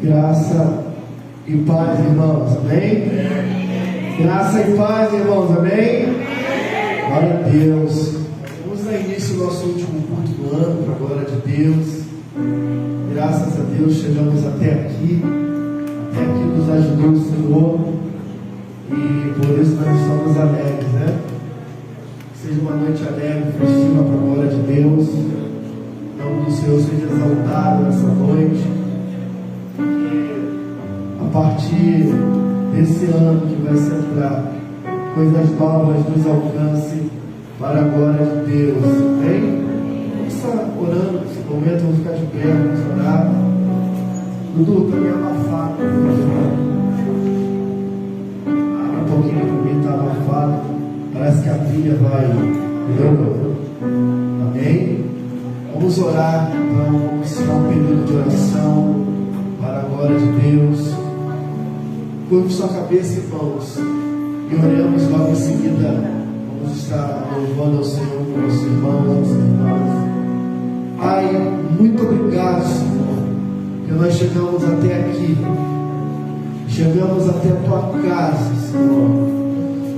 Graça e paz, irmãos, amém? Graça e paz, irmãos, amém? Glória a Deus. Vamos dar início ao nosso último culto do ano, para a glória de Deus. Graças a Deus chegamos até aqui nos ajudou o Senhor, e por isso nós estamos alegres, né? Seja uma noite alegre, festiva para a glória de Deus. O nome do Senhor seja exaltado nessa noite. A partir desse ano que vai se entrar, coisas novas nos alcance para a glória de Deus. Amém? Vamos estar orando nesse momento, vamos ficar de pé, vamos orar. Dudu, para mim é abafado. Um pouquinho para mim está abafado. Parece que a trilha vai. Entendeu? Amém? Vamos orar, então, vamos ensinar um período de oração para a glória de Deus. Curve sua cabeça, irmãos, e oremos logo em seguida. Vamos estar louvando ao Senhor com os irmãos e irmãs. Pai, muito obrigado, Senhor, que nós chegamos até aqui. Chegamos até a tua casa, Senhor.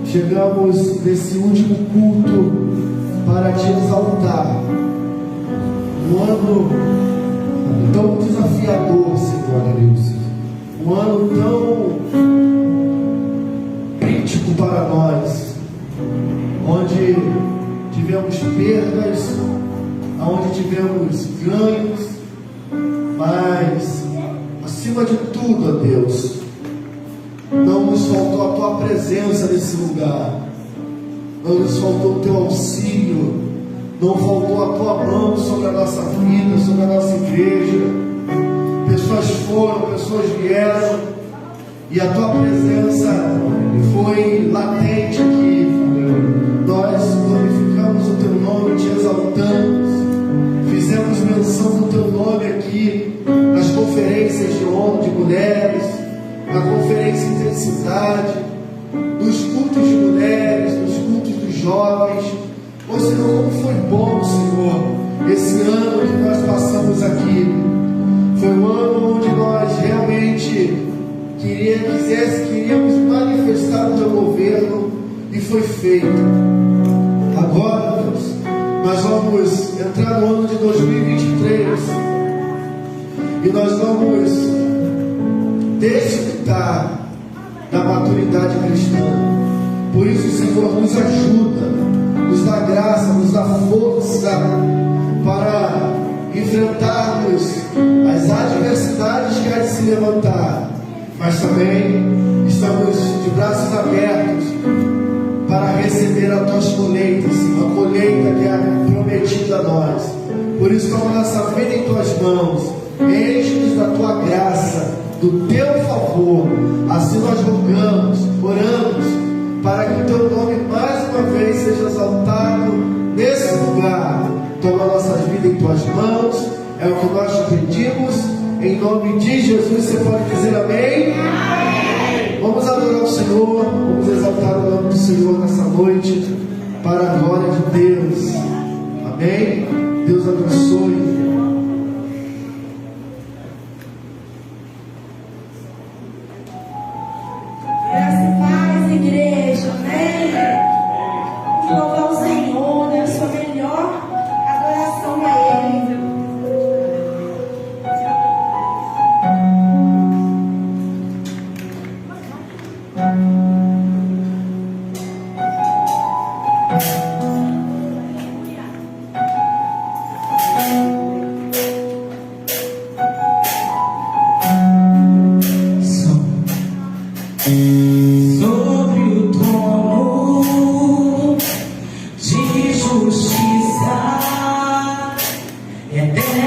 Chegamos nesse último culto para te exaltar. Um ano tão desafiador, Senhor Deus. Um ano tão crítico para nós, onde tivemos perdas, onde tivemos ganhos, mas acima de tudo, ó Deus, não nos faltou a tua presença nesse lugar, não nos faltou o teu auxílio, não faltou a tua mão sobre a nossa vida, sobre a nossa igreja. Pessoas foram, pessoas vieram, e a tua presença foi latente aqui. Nós glorificamos o teu nome, te exaltamos, fizemos menção do teu nome aqui nas conferências de homens, de mulheres, na conferência Intensidade, nos cultos de mulheres, nos cultos dos jovens. Ô Senhor, como foi bom, Senhor, esse ano que nós passamos aqui. Foi um ano onde nós realmente queríamos manifestar o teu governo, e foi feito. Agora, Deus, nós vamos entrar no ano de 2023 e nós vamos desfrutar da maturidade cristã. Por isso, Senhor, nos ajuda, nos dá graça, nos dá força para enfrentarmos as adversidades que há de se levantar, mas também estamos de braços abertos para receber as tuas colheitas, a colheita que é prometida a nós. Por isso, toma nossa vida em tuas mãos, enche-nos da tua graça, do teu favor. Assim nós rogamos, oramos, para que o teu nome mais uma vez seja exaltado nesse lugar. Toma nossas vidas em tuas mãos, é o que nós te pedimos, em nome de Jesus. Você pode dizer amém? Amém. Vamos adorar o Senhor, vamos exaltar o nome do Senhor nessa noite, para a glória de Deus. Amém? Deus abençoe. E a terra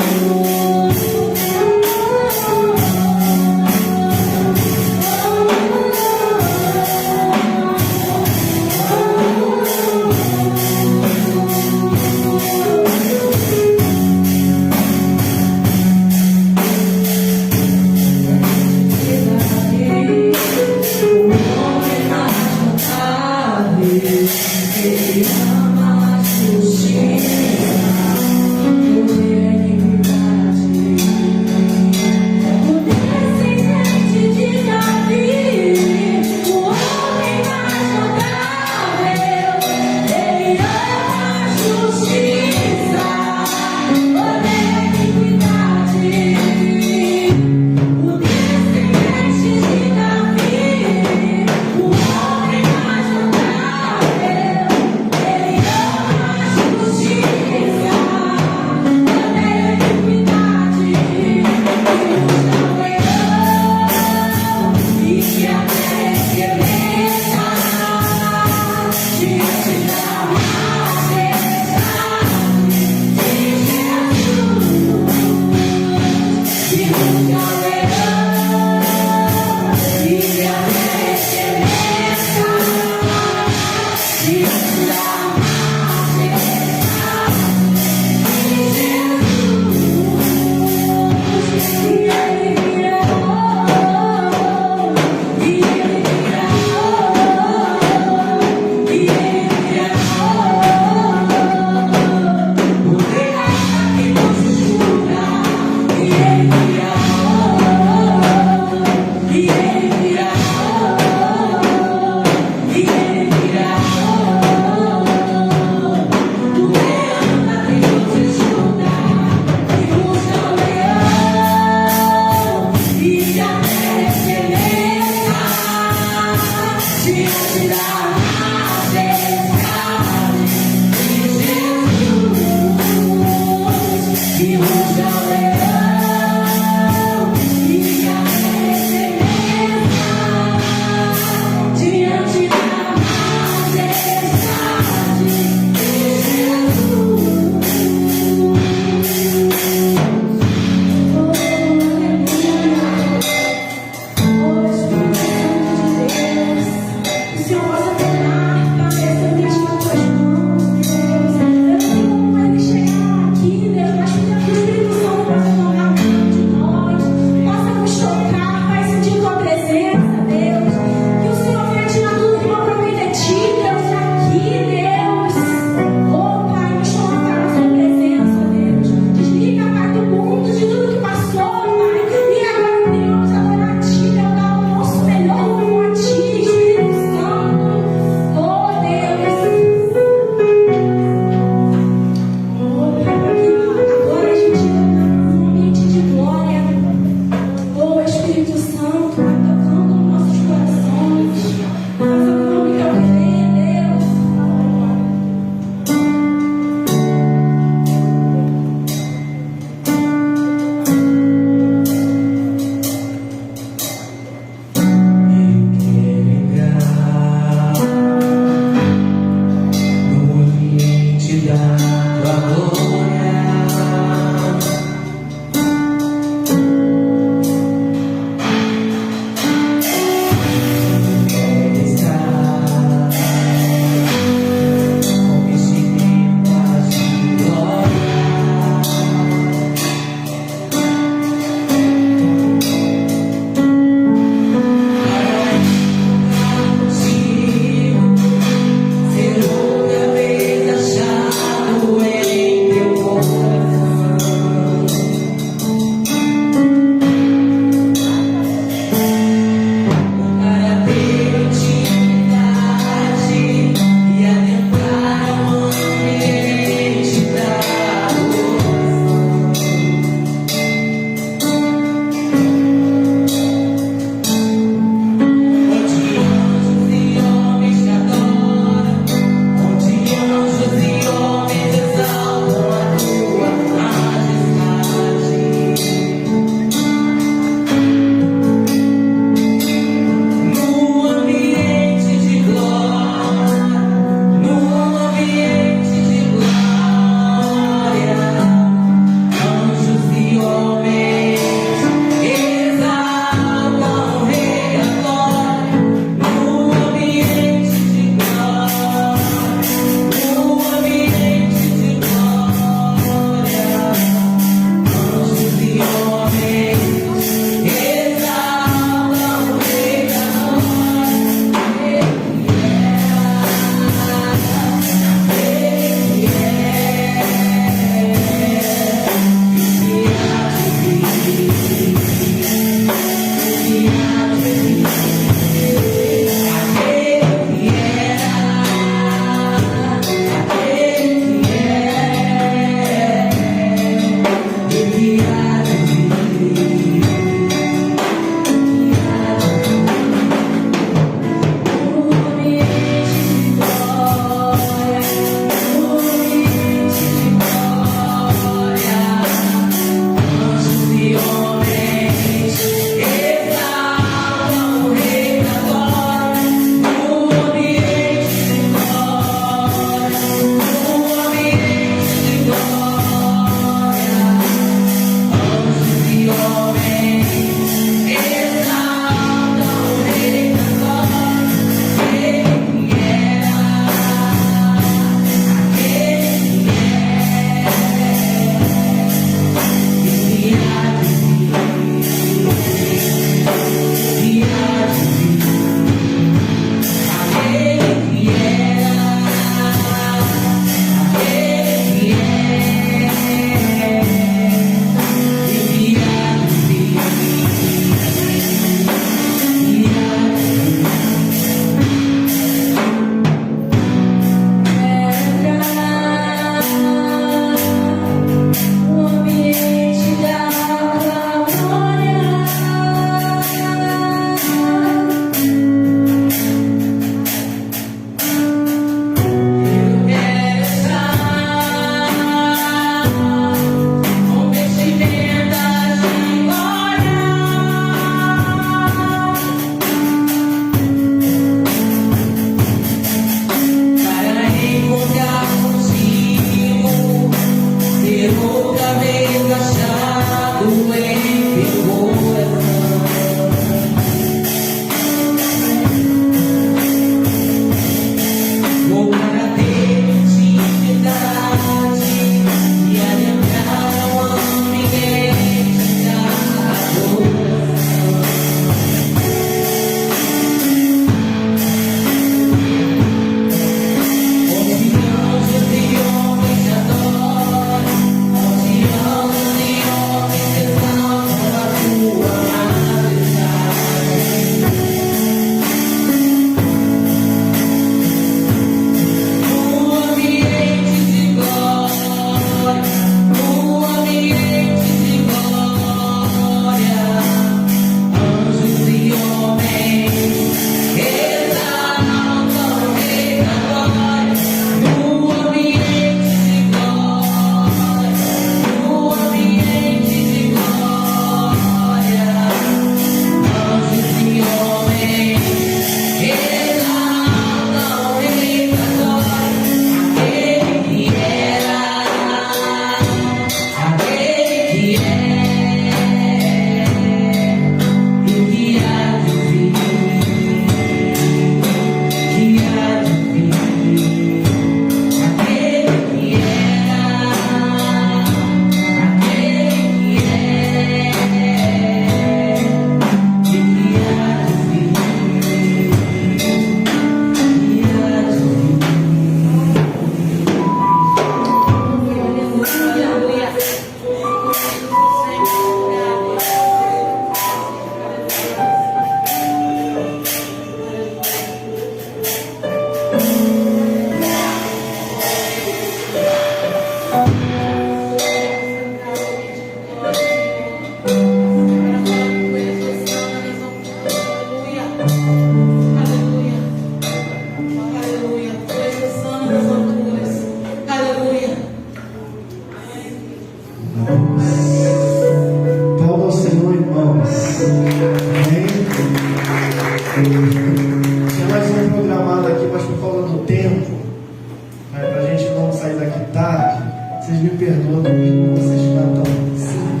sair daqui tarde, vocês me perdoam domingo, vocês cantam sim.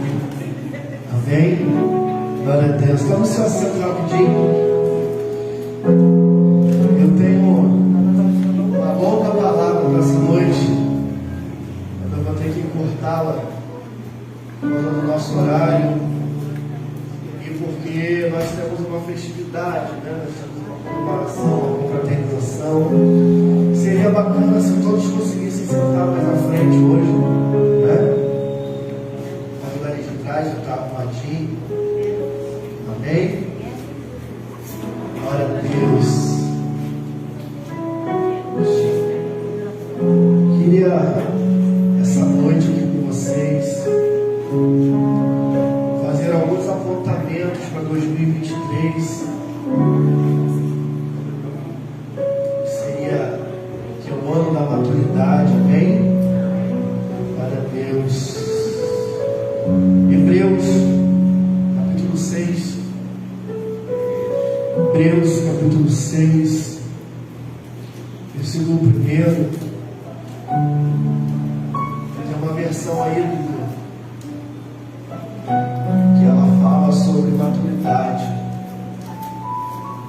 Amém? Glória a Deus. Toma o seu assento rapidinho. Eu tenho uma longa palavra para essa noite. Eu vou ter que encurtá-la por causa do nosso horário. E porque nós temos uma festividade, né? Nós temos uma comemoração, uma confraternização. Seria bacana se todos conseguissem sentar mais à frente hoje, né? Mas ali de trás já está arrumadinho. Amém? Glória a Deus. Queria essa noite aqui com vocês fazer alguns apontamentos para 2023. Seria que é o ano da maturidade, amém? Glória a Deus. Hebreus capítulo 6. Hebreus capítulo 6, versículo 1. Tem uma versão aí que ela fala sobre maturidade.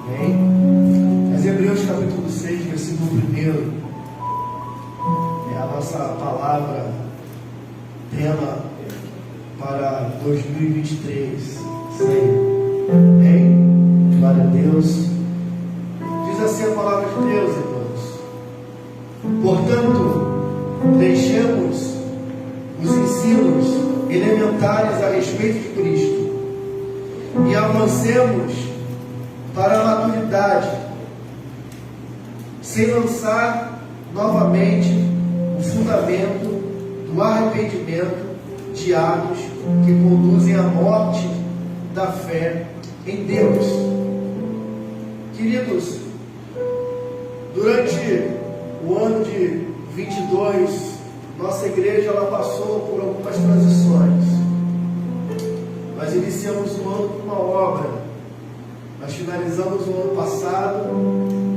Amém? Mas Hebreus capítulo 6, versículo 1 é a nossa palavra tema para 2023. Amém? Glória a Deus. Diz assim a palavra de Deus, irmãos. Portanto, deixemos os ensinos elementares a respeito de Cristo e avancemos para a maturidade, sem lançar novamente o fundamento do arrependimento de atos que conduzem à morte da fé em Deus. Queridos, durante o ano de 22, nossa igreja ela passou por algumas transições. Nós iniciamos o ano com uma obra. Nós finalizamos o ano passado,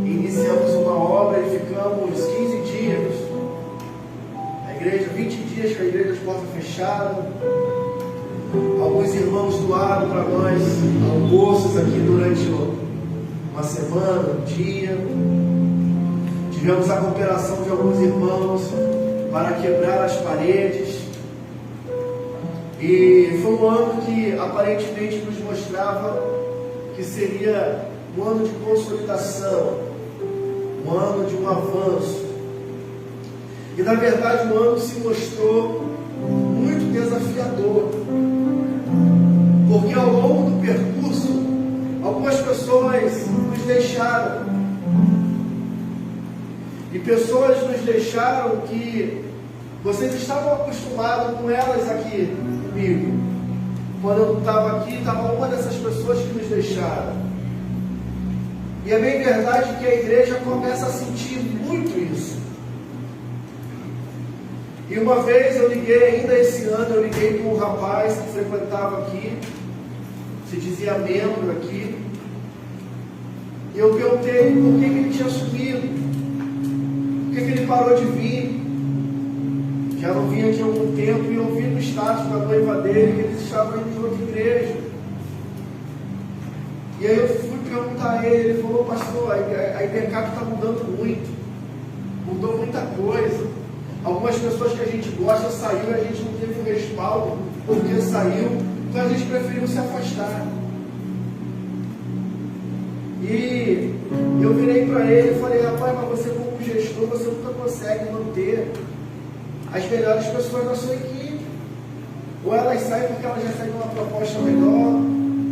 iniciamos uma obra e ficamos 15 dias. A igreja, 20 dias com a igreja de porta fechada. Alguns irmãos doaram para nós almoços aqui durante uma semana, um dia. Tivemos a cooperação de alguns irmãos para quebrar as paredes. E foi um ano que aparentemente nos mostrava que seria um ano de consolidação, um ano de um avanço. E na verdade o ano se mostrou muito desafiador, porque ao longo do percurso algumas pessoas nos deixaram, e pessoas nos deixaram que vocês estavam acostumados com elas aqui comigo. Quando eu estava aqui, estava uma dessas pessoas que nos deixaram. E é bem verdade que a igreja começa a sentir muito isso. E uma vez eu liguei, ainda esse ano, eu liguei para um rapaz que frequentava aqui, se dizia membro aqui, e eu perguntei por que ele tinha sumido, por que ele parou de vir. Já não vinha aqui há algum tempo, e eu vi no status da noiva dele que eles estavam indo em outra igreja. E aí eu fui perguntar a ele, ele falou: pastor, a IBK está mudando muito, mudou muita coisa. Algumas pessoas que a gente gosta saiu e a gente não teve um respaldo porque saiu, então a gente preferiu se afastar. E eu virei para ele e falei: rapaz, mas você como gestor, você nunca consegue manter as melhores pessoas da sua equipe. Ou elas saem porque elas recebem uma proposta melhor,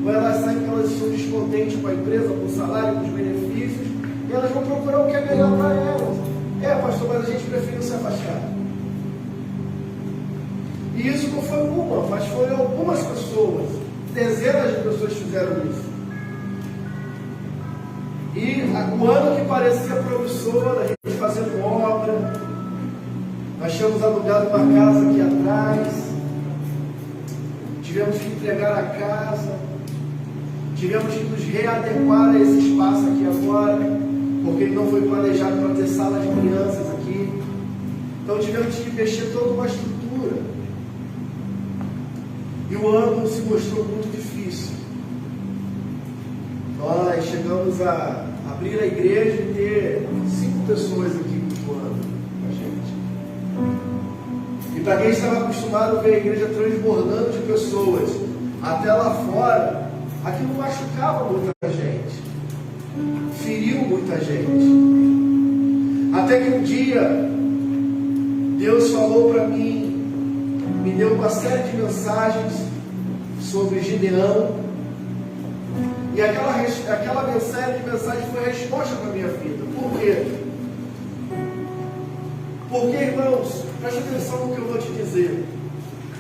ou elas saem porque elas estão descontentes com a empresa, com o salário, com os benefícios, e elas vão procurar o que é melhor para elas. Pastor, mas a gente prefere se afastar. E isso não foi uma, mas foram algumas pessoas. Dezenas de pessoas fizeram isso. E o ano que parecia promissor, a gente fazendo obra, nós tínhamos alugado uma casa aqui atrás, tivemos que entregar a casa, tivemos que nos readequar a esse espaço aqui agora, porque ele não foi planejado para ter sala de crianças aqui. Então tivemos que mexer toda uma estrutura. E o ano se mostrou muito difícil. Nós chegamos a abrir a igreja e ter 5 pessoas aqui cultuando com a gente. E para quem estava acostumado a ver a igreja transbordando de pessoas até lá fora, aquilo machucava muita gente, feriu muita gente. Até que um dia Deus falou para mim, me deu uma série de mensagens sobre Gideão. E aquela série de mensagens foi a resposta para a minha vida. Por quê? Porque, irmãos, preste atenção no que eu vou te dizer.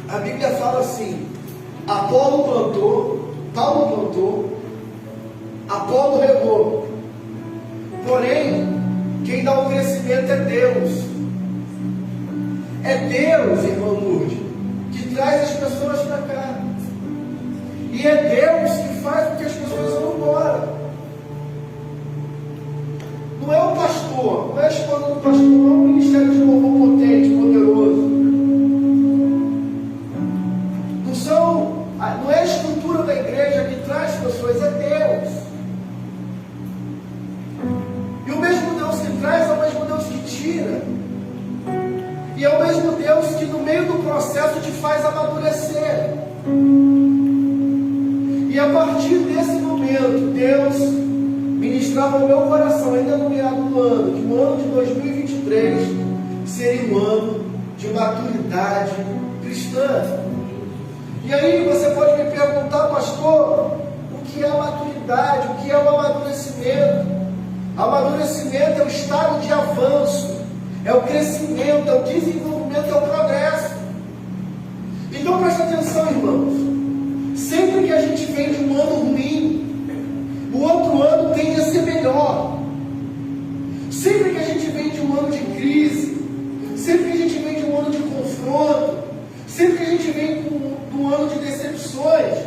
A Bíblia fala assim: Apolo plantou, Paulo plantou, Apolo regou. Porém, quem dá o crescimento é Deus. É Deus, irmão Lourdes, que traz as pessoas para cá. E é Deus que faz com que as pessoas vão embora. Não é o pastor, não é a esposa do pastor, não é um ministério de louvor potente, poderoso. Não é a estrutura da igreja que traz pessoas, é Deus. E o mesmo Deus que traz é o mesmo Deus que tira. E é o mesmo Deus que no meio do processo te faz amadurecer. E a partir desse momento, Deus ministrava no meu coração, ainda no meado do ano, que o ano de 2023 seria um ano de maturidade cristã. E aí você pode me perguntar, pastor, o que é a maturidade? O que é o amadurecimento? Amadurecimento é o estado de avanço, é o crescimento, é o desenvolvimento, é o progresso. Então presta atenção, irmãos. Sempre que a gente vem de um ano ruim, o outro ano tende a ser melhor. Sempre que a gente vem de um ano de crise, sempre que a gente vem de um ano de confronto, sempre que a gente vem de um ano de decepções,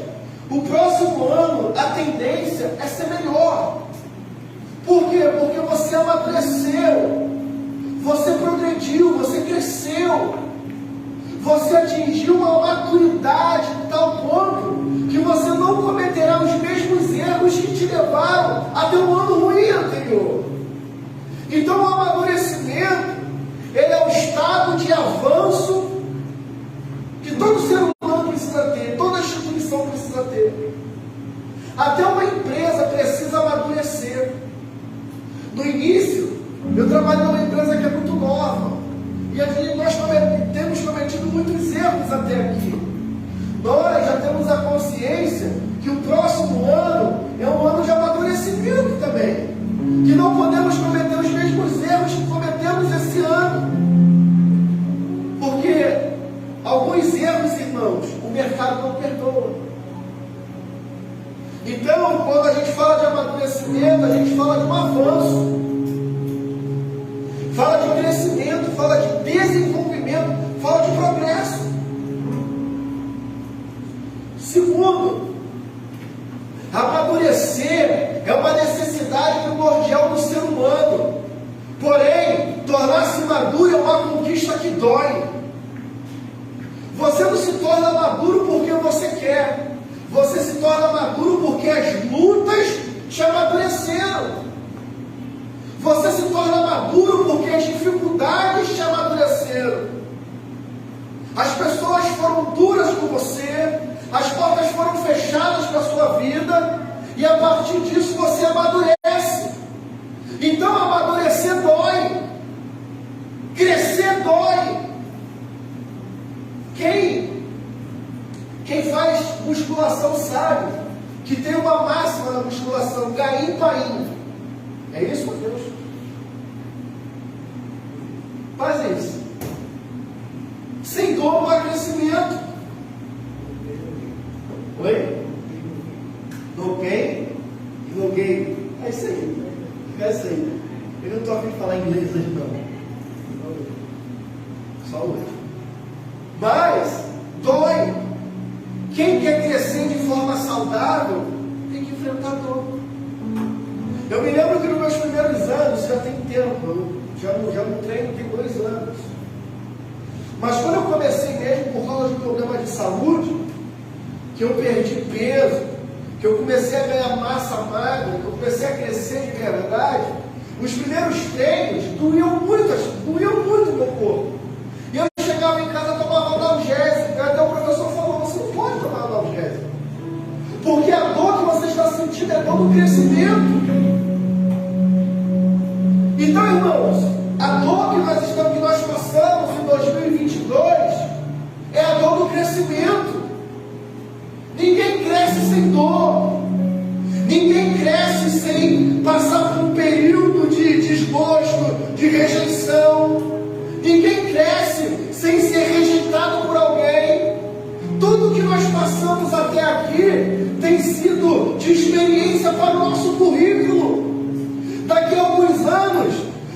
o próximo ano a tendência é ser melhor. Por quê? Porque você amadureceu, você progrediu, você cresceu, você atingiu uma maturidade de tal ponto que você não cometerá os mesmos erros que te levaram a ter um ano ruim anterior. Então o amadurecimento, ele é o estado de avanço que todo ser humano precisa ter, toda instituição precisa ter. Até uma empresa precisa amadurecer. No início, eu trabalho numa empresa que é muito nova, e nós temos cometido muitos erros até aqui. Nós já temos a consciência que o próximo ano é um ano de amadurecimento também, que não podemos cometer os mesmos erros que cometemos esse ano, porque alguns erros, irmãos, o mercado não perdoa. Então, quando a gente fala de amadurecimento, a gente fala de um avanço, fala de crescimento, fala de desenvolvimento, fala de progresso. Segundo, amadurecer é uma necessidade primordial do ser humano. Porém, tornar-se maduro é uma conquista que dói. Você não se torna maduro porque você quer. Você se torna maduro porque as lutas te amadureceram. Você se torna maduro porque as dificuldades te amadureceram. As pessoas foram duras com você, as portas foram fechadas para a sua vida, e a partir disso você amadurece. Então amadurecer dói, crescer dói. Quem faz musculação sabe que tem uma máxima na musculação, Gaim Paim. É isso, meu Deus? Faz isso. Sem dor não há crescimento. Oi? No pain e no gain. É isso aí. É isso aí. Eu não estou a fim de falar inglês hoje não. Só hoje. Mas dói. Quem quer crescer de forma saudável tem que enfrentar dor. Eu me lembro que nos meus primeiros anos, já tem tempo, eu já não treino, tem 2 anos. Mas quando eu comecei mesmo, por causa de problema de saúde, que eu perdi peso, que eu comecei a ganhar massa magra, que eu comecei a crescer de verdade, os primeiros treinos doíam muito o meu corpo. E eu chegava em casa e tomava analgésico. Até o professor falou, você não pode tomar analgésico. Porque a dor que você está sentindo é dor do crescimento. Então, irmãos, a dor que nós passamos em 2022 é a dor do crescimento. Ninguém cresce sem dor. Ninguém cresce sem passar por um período de desgosto, de rejeição. Ninguém cresce sem ser rejeitado por alguém. Tudo que nós passamos até aqui tem sido de experiência para o nosso currículo. Daqui a alguns anos,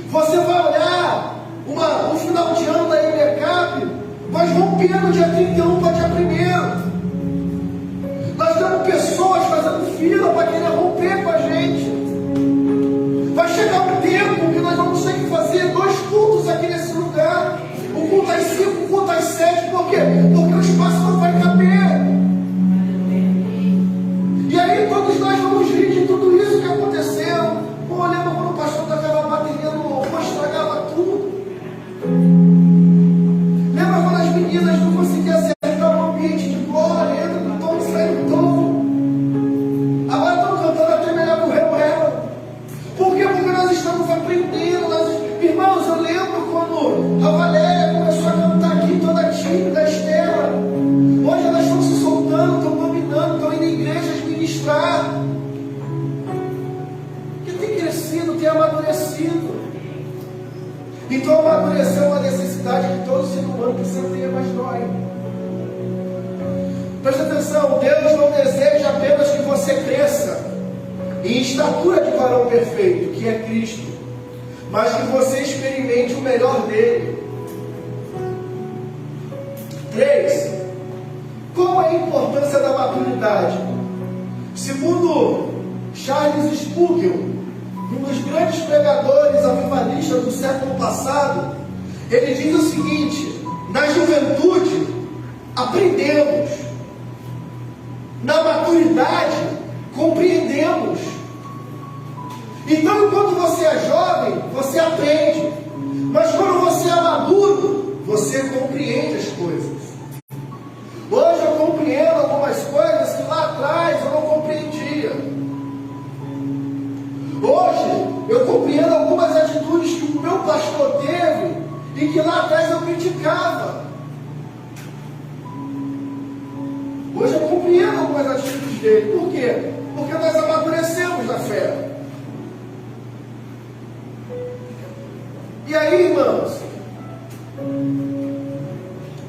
você vai olhar um final de ano da IBCAP, nós rompendo dia 31 para dia 1º. Nós temos pessoas fazendo fila para querer romper com a gente. Vai chegar um tempo que nós vamos ter que fazer 2 cultos aqui nesse lugar. Um culto às 5, um culto às 7. Por quê? Porque o espaço não vai caber. E aí todos nós vamos rir de tudo isso que aconteceu. Pô, lembra quando o pastor tocava a bateria no louvor, estragava tudo? Lembra quando as meninas não conseguiam acertar o ambiente de glória, entra no tom, sai do tom? Agora estão cantando até melhor que o remo. Por quê? Porque nós estamos aprendendo. Irmãos, eu lembro quando a Valéria começou a cantar aqui toda tímida, Estela. Hoje elas estão se soltando, estão dominando, estão indo em igrejas ministrar. Tem crescido, tem amadurecido. Então amadurecer é uma necessidade que todo ser humano precisa ter, mas dói. Preste atenção, Deus não deseja apenas que você cresça em estatura de varão perfeito, que é Cristo, mas que você experimente o melhor dele. 3. Qual é a importância da maturidade? Segundo Charles Spurgeon, um dos grandes pregadores avivalistas do século passado, ele diz o seguinte: na juventude aprendemos, na maturidade compreendemos. Então, enquanto você é jovem, você aprende, mas quando você é maduro, você compreende as coisas. Hoje eu compreendo algumas coisas que lá atrás eu não compreendia. Hoje eu compreendo algumas atitudes que o meu pastor teve e que lá atrás eu criticava. Hoje eu compreendo algumas atitudes dele. Por quê? Porque nós amadurecemos na fé. E aí, irmãos,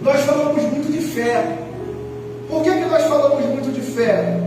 nós falamos muito de fé. Por que nós falamos muito de fé?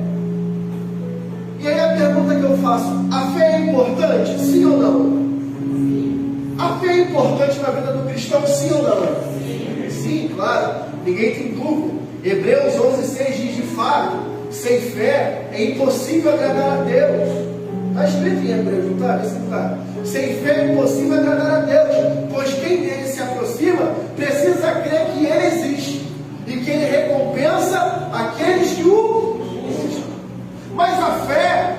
E aí a pergunta que eu faço: a fé é importante? Sim ou não? A fé é importante na vida do cristão? Sim ou não? Sim, claro, ninguém tem dúvida. Hebreus 11:6 diz: de fato, sem fé é impossível agradar a Deus. Está escrito em Hebreus, não está? Está. Sem fé é impossível agradar a Deus, pois quem dele se aproxima precisa crer que ele existe e que ele recompensa aqueles que o buscam. Mas a fé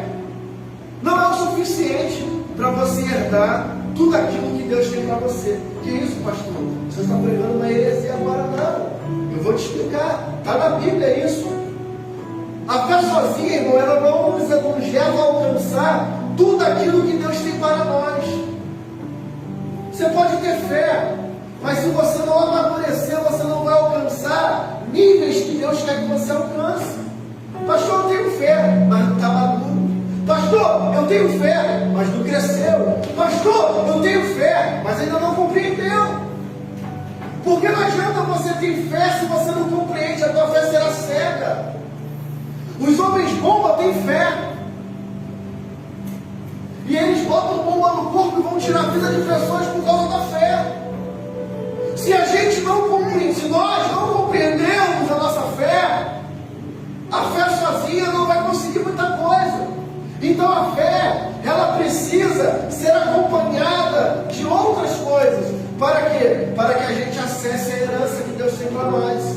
não é o suficiente para você herdar tudo aquilo que Deus tem para você. Que isso, pastor? Você está pregando uma heresia agora? Não. Eu vou te explicar. Está na Bíblia isso. A fé sozinha, irmão, ela não nos leva a alcançar tudo aquilo que Deus tem para nós. Você pode ter fé, mas se você não amadurecer, você não vai alcançar níveis que Deus quer que você alcance. Pastor, eu tenho fé, mas não está maduro. Pastor, eu tenho fé, mas não cresceu. Pastor, eu tenho fé, mas ainda não compreendeu. Porque não adianta você ter fé se você não compreende, a tua fé será cega. Os homens bomba têm fé. E eles botam bomba no corpo e vão tirar a vida de pessoas por causa da fé. Se a gente não compreende, se nós não compreendemos a nossa fé, a fé sozinha não vai conseguir muita coisa. Então a fé, ela precisa ser acompanhada de outras coisas. Para quê? Para que a gente acesse a herança para nós.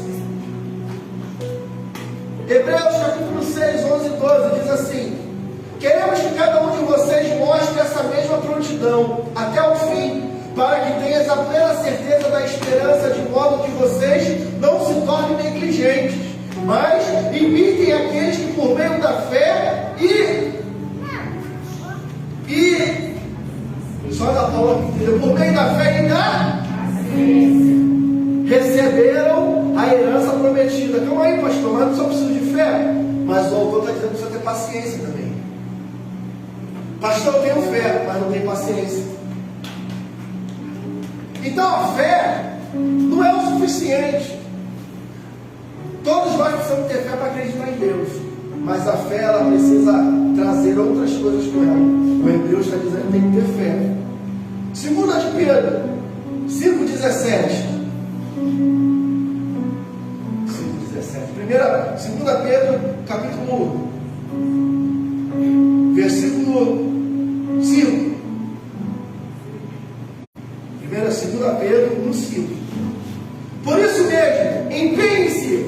Hebreus capítulo 6, 11 e 12 diz assim: queremos que cada um de vocês mostre essa mesma prontidão até o fim, para que tenhas a plena certeza da esperança, de modo que vocês não se tornem negligentes, mas imitem aqueles que por meio da fé só da palavra, por meio da fé e da receberam a herança prometida. Calma aí, pastor, mas não só precisa de fé. Mas o autor está dizendo que precisa ter paciência também. Pastor, eu tenho fé, mas não tenho paciência. Então a fé não é o suficiente. Todos nós precisamos ter fé para acreditar em Deus, mas a fé, ela precisa trazer outras coisas com ela. O Hebreus está dizendo que tem que ter fé. 2 de Pedro 5,17. 2 Pedro capítulo 1, versículo 5. 2 Pedro 1, 5. Por isso mesmo, empenhe-se.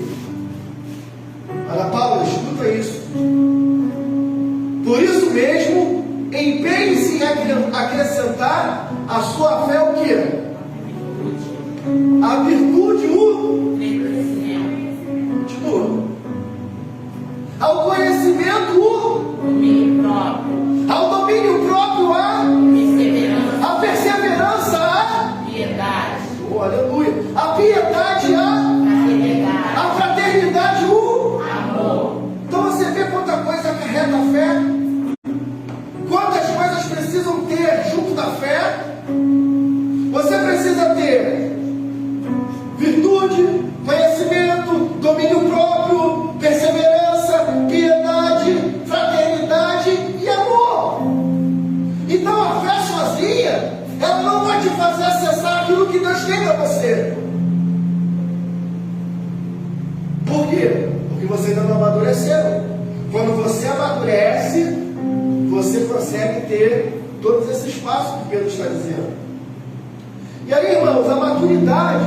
Ana Paula, escuta isso. Por isso mesmo, empenhe-se em acrescentar à sua fé o quê? A virtude, ao conhecimento, ao domínio próprio, a perseverança, a piedade, aleluia, a piedade, a fraternidade, o amor. Então você vê quanta coisa acarreta a fé, quantas coisas precisam ter junto da fé. Você precisa ter virtude, conhecimento, domínio próprio, perseverança, piedade, fraternidade e amor. Então a fé sozinha, ela não vai te fazer acessar aquilo que Deus tem para você. Por quê? Porque você ainda não amadureceu. Quando você amadurece, você consegue ter todos esses passos que Pedro está dizendo. E aí, irmãos, a maturidade,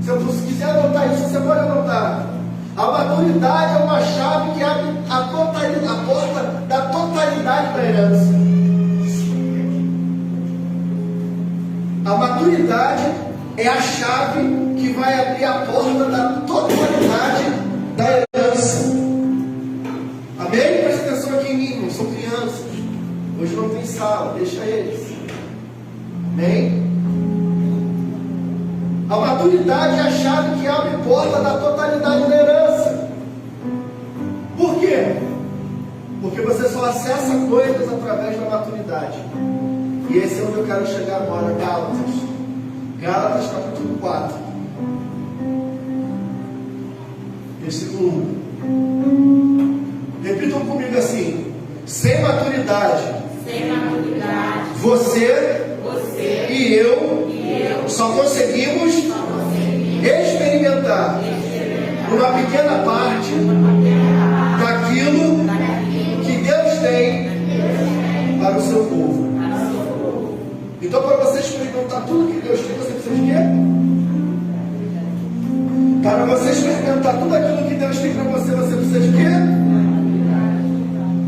se você quiser anotar isso, você pode anotar. A maturidade é uma chave que abre a porta da totalidade da herança. A maturidade é a chave que vai abrir a porta da totalidade da herança. Amém? Presta atenção aqui em mim, irmãos, são crianças. Hoje não tem sala, deixa eles. Amém? A maturidade é a chave que abre a porta da totalidade da herança. Por quê? Porque você só acessa coisas através da maturidade. E esse é onde eu quero chegar agora, Gálatas capítulo 4, versículo 1. Repitam comigo assim: sem maturidade, você e eu só conseguimos experimentar uma pequena parte daquilo que Deus tem para o seu povo. Então, para você experimentar tudo que Deus tem, você precisa de quê? Para você experimentar tudo aquilo que Deus tem para você, você precisa de quê?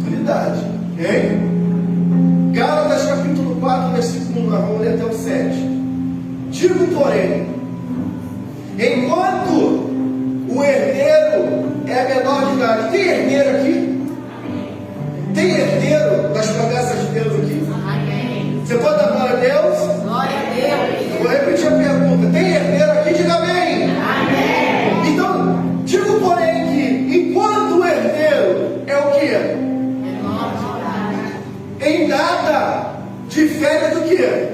Maturidade. Ok? Gálatas capítulo 4, versículo 1, vamos ler até o 7. Digo, porém, enquanto o herdeiro é menor de idade. Tem herdeiro aqui? Tem herdeiro das promessas de Deus aqui? Você pode dar glória a Deus? Glória a Deus. Vou repetir a pergunta. Tem herdeiro aqui? Diga amém. Amém. Então, digo porém que enquanto o herdeiro é o quê? Em nada difere do quê?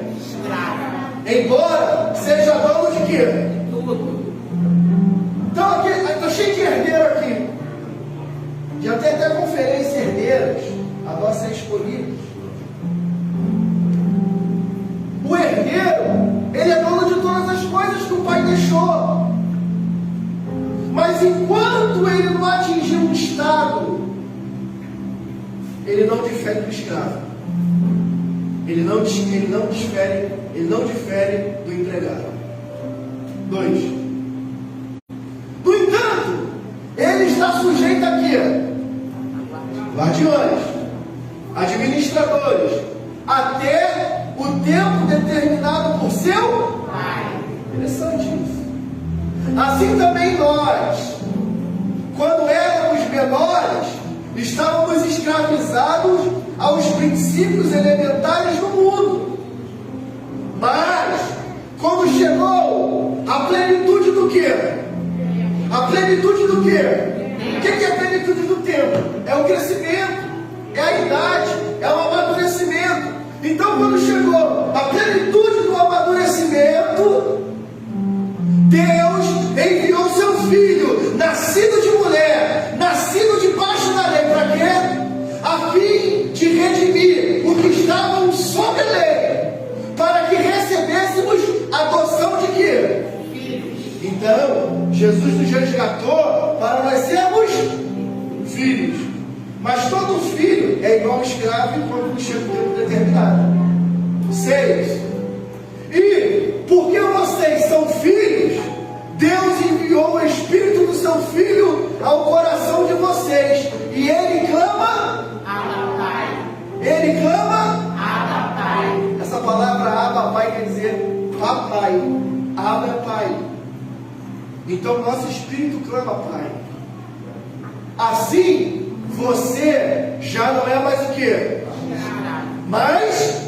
Embora seja dono de quê? Tudo. Então aqui está cheio de herdeiro aqui. Já tem até conferência herdeiros. A nossa é escolhida. O herdeiro, ele é dono de todas as coisas que o pai deixou. Mas enquanto ele não atingir um estado, ele não difere do escravo. Ele não difere do empregado. 2. está sujeito a quê? Guardiões, administradores, até o tempo determinado por seu Pai. Interessante isso. Assim também nós, quando éramos menores, estávamos escravizados aos princípios elementares do mundo. Mas, quando chegou a plenitude do quê? A plenitude do quê? O que é a plenitude do tempo? É o crescimento, é a idade, é o amadurecimento. Então, quando chegou a plenitude do amadurecimento, Deus enviou seu filho, nascido de mulher, nascido debaixo da lei, para quê? A fim de redimir o que estavam sob a lei, para que recebêssemos adoção de quê? Então, Jesus nos resgatou para nós sermos filhos. Mas todo filho é igual ao escravo quando chega o tempo determinado. 6. E porque vocês são filhos, Deus enviou o Espírito do seu Filho ao coração de vocês. E Ele clama, Abba, Pai. Ele clama, Abba, Pai. Essa palavra Abba, Pai, quer dizer papai. Abba é Pai. Então nosso Espírito clama, Pai. Assim, você já não é mais o quê? Mas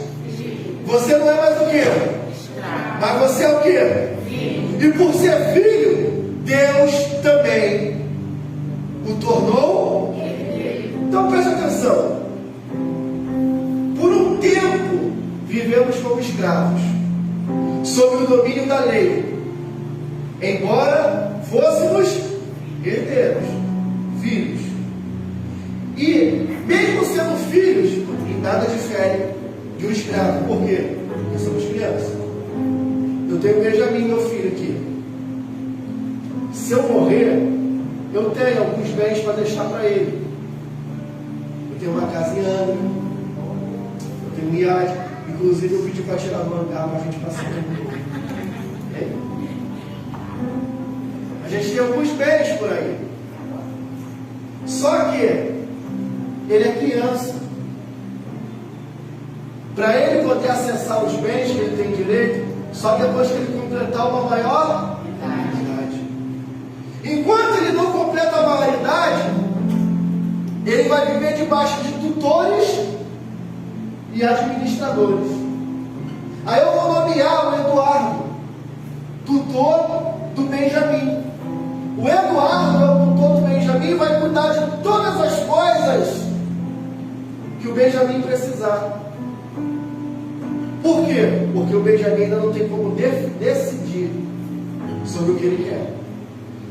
você não é mais o quê? Mas você é o quê? E por ser filho, Deus também o tornou. Então preste atenção. Por um tempo vivemos como escravos, sob o domínio da lei, embora fôssemos herdeiros, filhos. E mesmo sendo filhos, em nada difere de um escravo. Por quê? Porque somos crianças. Eu tenho Benjamin, meu filho, aqui. Se eu morrer, eu tenho alguns bens para deixar para ele. Eu tenho uma casa em Angra, eu tenho um iate. Inclusive eu pedi para tirar no hangar, mas a gente passou. A gente tem alguns bens por aí. Só que ele é criança. Para ele poder acessar os bens que ele tem direito, só depois que ele completar uma maior idade. Enquanto ele não completa a maioridade, ele vai viver debaixo de tutores e administradores. Aí eu vou nomear o Eduardo, tutor do Benjamin. O Eduardo é o tutor do Benjamin e vai cuidar de todas as coisas que o Benjamin precisar. Por quê? Porque o Benjamin ainda não tem como decidir sobre o que ele quer.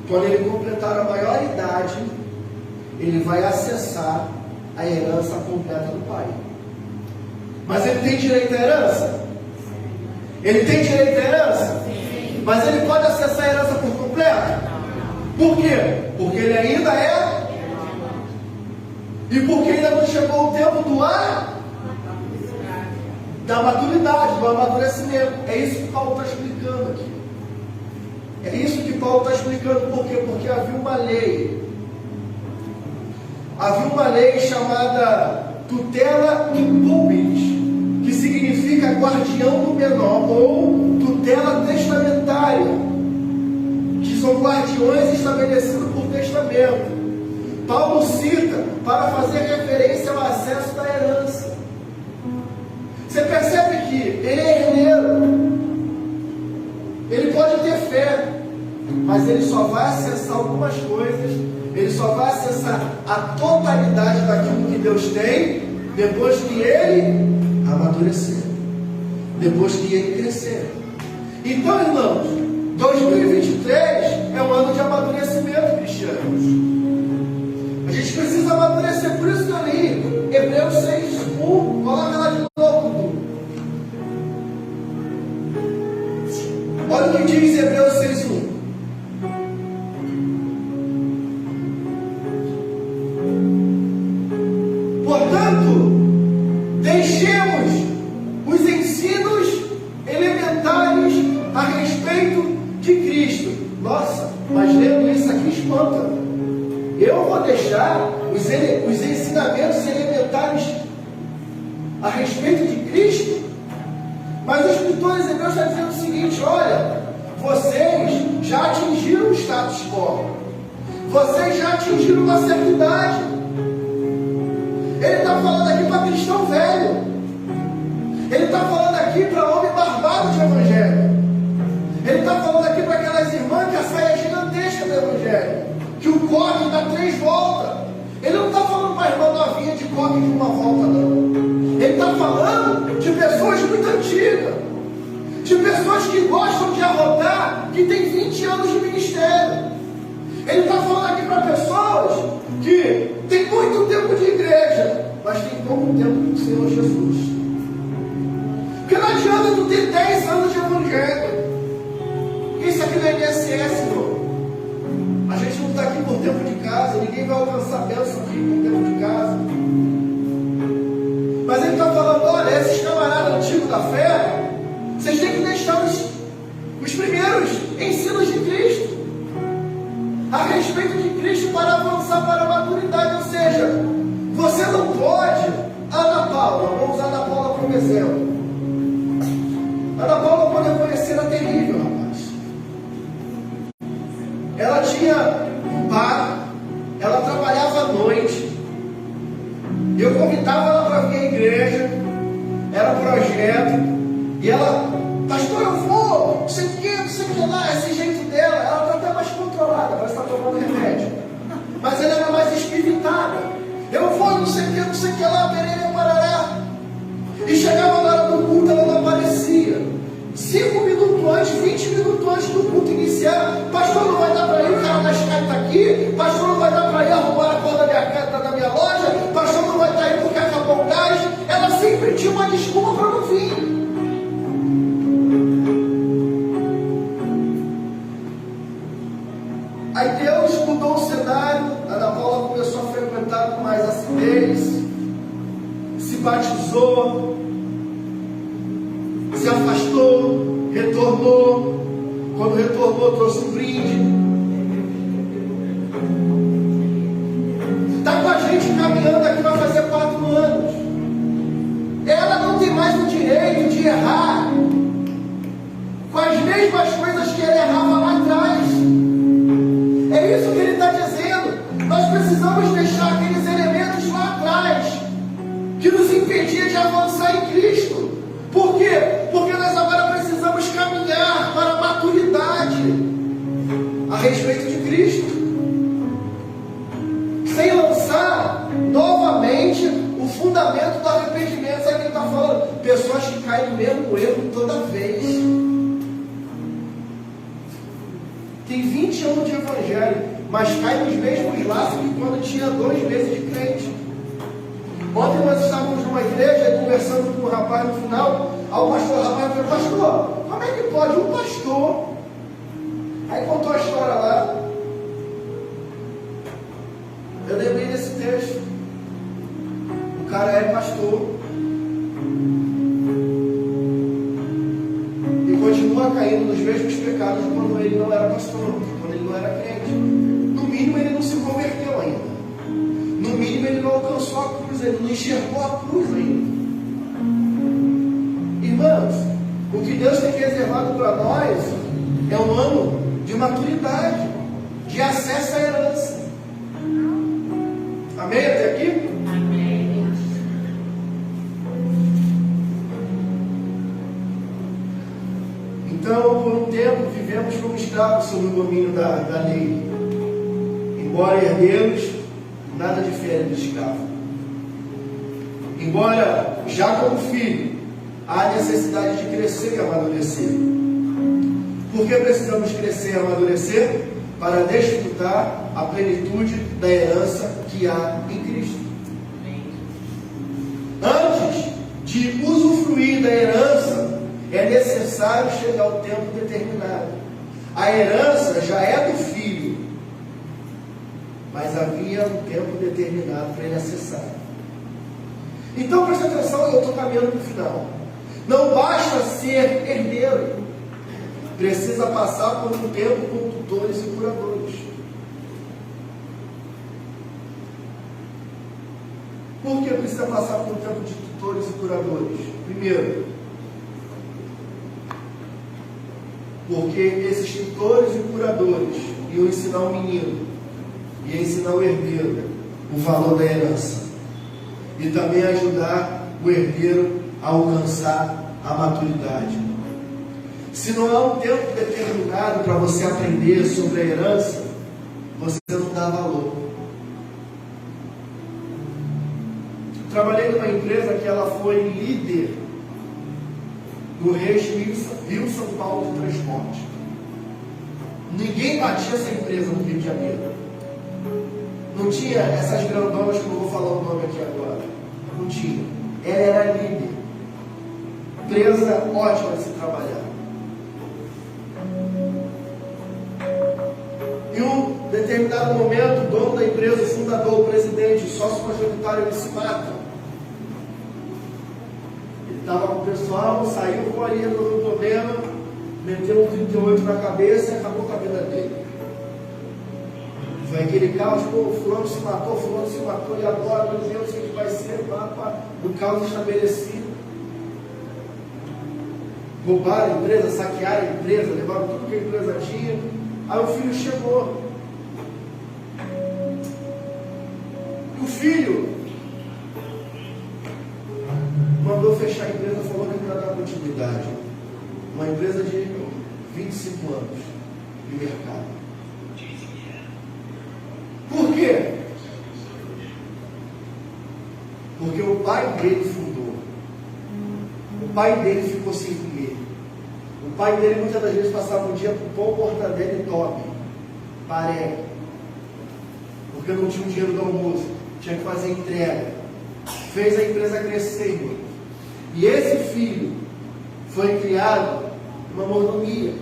Quando ele completar a maioridade, ele vai acessar a herança completa do pai. Mas ele tem direito à herança? Ele tem direito à herança? Sim. Mas ele pode acessar a herança por completo? Por quê? Porque ele ainda é. E porque ainda não chegou o tempo da maturidade, do amadurecimento. É isso que Paulo está explicando aqui. É isso que Paulo está explicando. Por quê? Porque havia uma lei. Havia uma lei chamada tutela impublis, que significa guardião do menor, ou tutela testamentária, que são guardiões estabelecidos por testamento. Paulo cita para fazer referência ao acesso da herança. Você percebe que ele é herdeiro, ele pode ter fé, mas ele só vai acessar algumas coisas, ele só vai acessar a totalidade daquilo que Deus tem depois que ele amadurecer, depois que ele crescer. Então, irmãos, 2023 é um ano de amadurecimento, cristianos. A gente precisa amadurecer, por isso que eu li Hebreus 6:1. Coloca lá de novo. Olha o que diz Hebreus 6:1. Portanto, deixemos os ensinos elementares a respeito de Cristo. Nossa, mas lendo isso aqui espanta. Eu vou deixar os ensinamentos elementares a respeito de Cristo, mas os escritores hebreus estão dizendo o seguinte: olha, vocês já atingiram o status quo, vocês já atingiram uma certa idade. Ele está falando aqui para cristão velho, ele está falando aqui para homem barbado de evangelho, ele está falando aqui para aquelas irmãs que a saia é gigantesca do evangelho, que o coque dá 3 voltas. Ele não está falando para a irmã novinha de coque de uma volta, não. Ele está falando de pessoas muito antigas, de pessoas que gostam de arrotar, que tem 20 anos de ministério. Ele está falando aqui para pessoas que tem muito tempo de igreja, mas tem pouco tempo com o Senhor Jesus. Porque não adianta tu ter 10 anos de evangelho. Isso aqui não é INSS, irmão. A gente não está aqui por tempo de casa, ninguém vai alcançar a bênção aqui por tempo de casa. Mas ele está falando: olha, esses camaradas antigos da fé, vocês têm que deixar os primeiros ensinos de Cristo a respeito de Cristo para avançar para a maturidade. Ou seja, você não pode. Ana Paula, vamos usar Ana Paula como exemplo. Ana Paula, quando eu conheci, era terrível, rapaz. Ela tinha um bar, ela trabalhava à noite. Eu convidava ela para vir à igreja, era projeto, e ela: pastor, eu vou, não sei o que lá, esse jeito dela. Ela está até mais controlada, parece que está tomando remédio, mas ela era mais espiritada. Eu vou, não sei o que lá, perere, parará. E chegava na hora do culto, ela não aparecia. 5 minutos antes, 20 minutos antes do culto iniciar: pastor, não vai dar para ir, o cara da Skype está aqui. Pastor, não vai dar para ir arrumar a corda da minha loja. Pastor, não vai estar aí porque acabou o gás. Ela sempre tinha uma desculpa para não vir. Aí Deus mudou o cenário. Ana Paula começou a frequentar com mais acidez, se batizou, se afastou, retornou. Quando retornou, trouxe um brinde. Está com a gente caminhando aqui, vai fazer 4 anos. Ela não tem mais o direito de errar com as mesmas coisas que ele errava lá atrás. É isso que ele está dizendo. Nós precisamos deixar aqueles elementos lá atrás que nos impediam de avançar em Cristo. Por quê? Porque nós agora precisamos caminhar para a maturidade a respeito de Cristo, sem lançar novamente o fundamento do arrependimento. Sabe o que ele está falando? Pessoas que caem no mesmo erro toda vez. Tem 20 anos de evangelho, mas cai nos mesmos laços que quando tinha 2 meses de crente. Ontem nós estávamos numa igreja conversando com um rapaz no final. Aí o rapaz falou: pastor, como é que pode um pastor? Aí contou a história lá. Eu lembrei desse texto. O cara é pastor e continua caindo nos mesmos pecados quando ele não era pastor, quando ele não era crente. No mínimo ele não se converteu ainda. No mínimo ele não alcançou a cruz, ele não enxergou a cruz ainda. Irmãos, o que Deus tem reservado para nós é um ano de maturidade, de acesso à herança. Amém até aqui? Amém. Então, por um tempo, vivemos como escravos sob o domínio da lei. Embora herdeiros, nada difere do escravo. Embora já como filho, há necessidade de crescer e amadurecer. Por que precisamos crescer e amadurecer? Para desfrutar a plenitude da herança que há em Cristo. Antes de usufruir da herança, é necessário chegar ao tempo determinado. A herança já é do filho, mas havia um tempo determinado para ele acessar. Então presta atenção, eu estou caminhando para o final. Não basta ser herdeiro, precisa passar por um tempo com tutores e curadores. Por que precisa passar por um tempo de tutores e curadores? Primeiro, porque esses tutores e curadores iam ensinar o menino, iam ensinar o herdeiro o valor da herança e também ajudar o herdeiro a alcançar a maturidade. Se não há um tempo determinado para você aprender sobre a herança, você não dá valor. Trabalhei numa empresa que ela foi líder do Rio São Paulo de transporte. Ninguém batia essa empresa no Rio de Janeiro. Não tinha essas grandonas que eu não vou falar o nome aqui agora. Não tinha. Ela era líder. Empresa ótima de se trabalhar. Em um determinado momento, o dono da empresa, o fundador, o presidente, o sócio majoritário, eles se matam. Ele estava com o pessoal, saiu com a linha do problema, meteu um 38 na cabeça e acabou com a vida dele. Foi aquele caos, pô, fulano se matou, e agora, meu Deus, o que vai ser? O caos estabelecido. Roubaram a empresa, saquearam a empresa, levaram tudo que a empresa tinha. Aí o filho chegou. O filho mandou fechar a empresa, falou que não ia dar continuidade. Uma empresa de 25 anos de mercado. Por quê? Porque o pai dele fundou. O pai dele ficou sem comer. O pai dele muitas das vezes passava o dia com pão, mortadela e toque, paré, porque não tinha o dinheiro do almoço, tinha que fazer entrega. Fez a empresa crescer, irmão. E esse filho foi criado numa mordomia.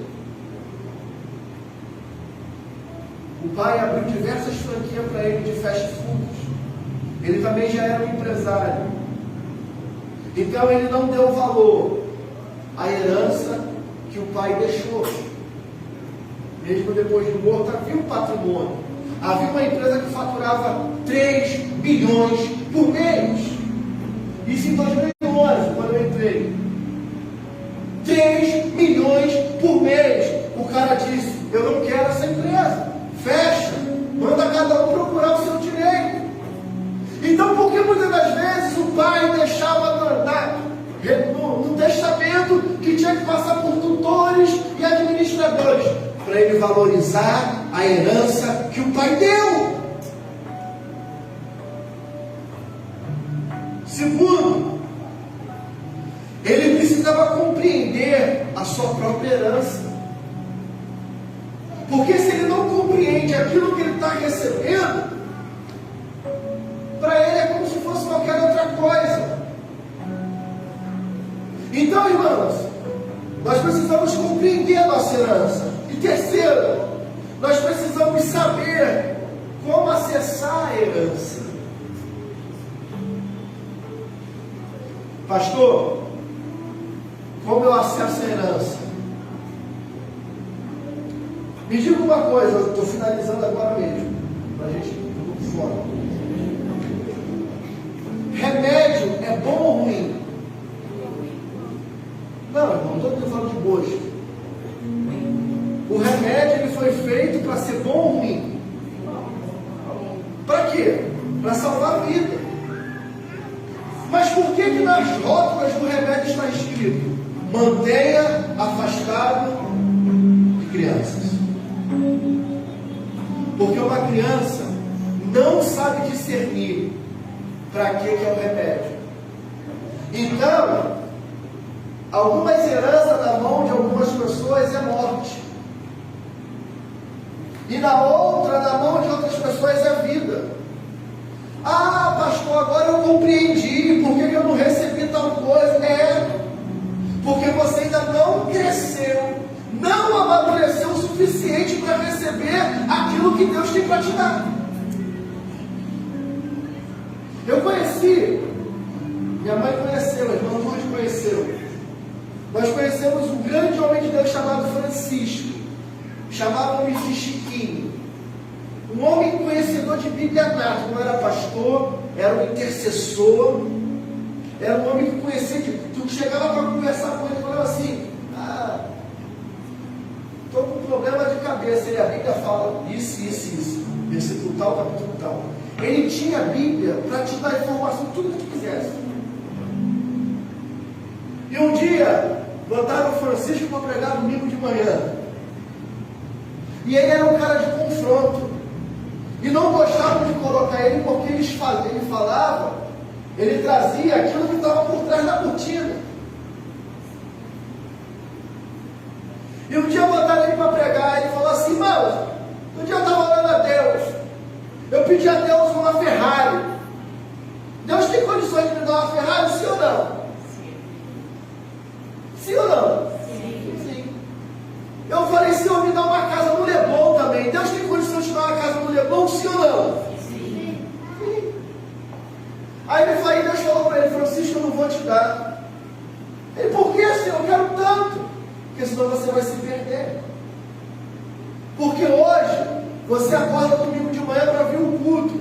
O pai abriu diversas franquias para ele de fast foods. Ele também já era um empresário. Então ele não deu valor à herança que o pai deixou. Mesmo depois de morto, havia um patrimônio. Havia uma empresa que faturava 3 bilhões por mês. Isso em 2011, quando eu entrei. 3 milhões por mês. O cara disse: eu não quero essa empresa. Fecha. Manda cada um procurar o seu direito. Então, por que muitas das vezes o pai deixava no testamento que tinha que passar por tutores e administradores para ele valorizar a herança que o pai deu? Segundo, ele precisava compreender a sua própria herança. Porque se ele não compreende aquilo que ele está recebendo, para ele é como se fosse qualquer outra coisa. Então, irmãos, nós precisamos compreender a nossa herança. E terceiro, nós precisamos saber como acessar a herança. Pastor, como eu acesso a herança? Me diga uma coisa, eu estou finalizando agora mesmo, para a gente ir fora. Remédio é bom ou ruim? Não, irmão, não estou falando de gosto. O remédio ele foi feito para ser bom ou ruim? Para quê? Para salvar a vida. Mas por que nas rótulas do remédio está escrito: mantenha afastado de crianças? Porque uma criança não sabe discernir para que é o remédio. Então, algumas heranças na mão de algumas pessoas é morte. E na outra, na mão de outras pessoas é vida. Ah, pastor, agora eu compreendi. Por que eu não recebi tal coisa? Porque você ainda não cresceu, não amadureceu o suficiente para receber aquilo que Deus tem para te dar. Eu conheci, minha mãe conheceu, a irmã Lourdes conheceu. Nós conhecemos um grande homem de Deus chamado Francisco. Chamavam-me de Chiquinho. Um homem conhecedor de Bíblia nato, não era pastor, era um intercessor, era um homem que conhecia, tu chegava para conversar com ele e falava assim, estou com um problema de cabeça, e a Bíblia fala isso, versículo tal, capítulo tal. Ele tinha a Bíblia para te dar informação, tudo que tu quisesse. E um dia, botaram o Francisco para pregar domingo de manhã. E ele era um cara de confronto. E não gostavam de colocar ele porque ele falava, ele trazia aquilo que estava por trás da cortina. E um dia botaram ele para pregar, ele falou assim, irmãos, um dia eu estava orando a Deus, eu pedi a Deus uma Ferrari. Deus tem condições de me dar uma Ferrari, sim ou não? Sim ou não? Sim. Eu falei, Senhor, me dá uma casa no Leblon também. Deus tem condições de me dar uma casa no Leblon, sim ou não? Sim. Aí Deus falou para ele, Francisco, eu não vou te dar. Ele, por que, Senhor? Eu quero tanto. Porque senão você vai se perder. Porque hoje, você acorda domingo de manhã para vir um culto.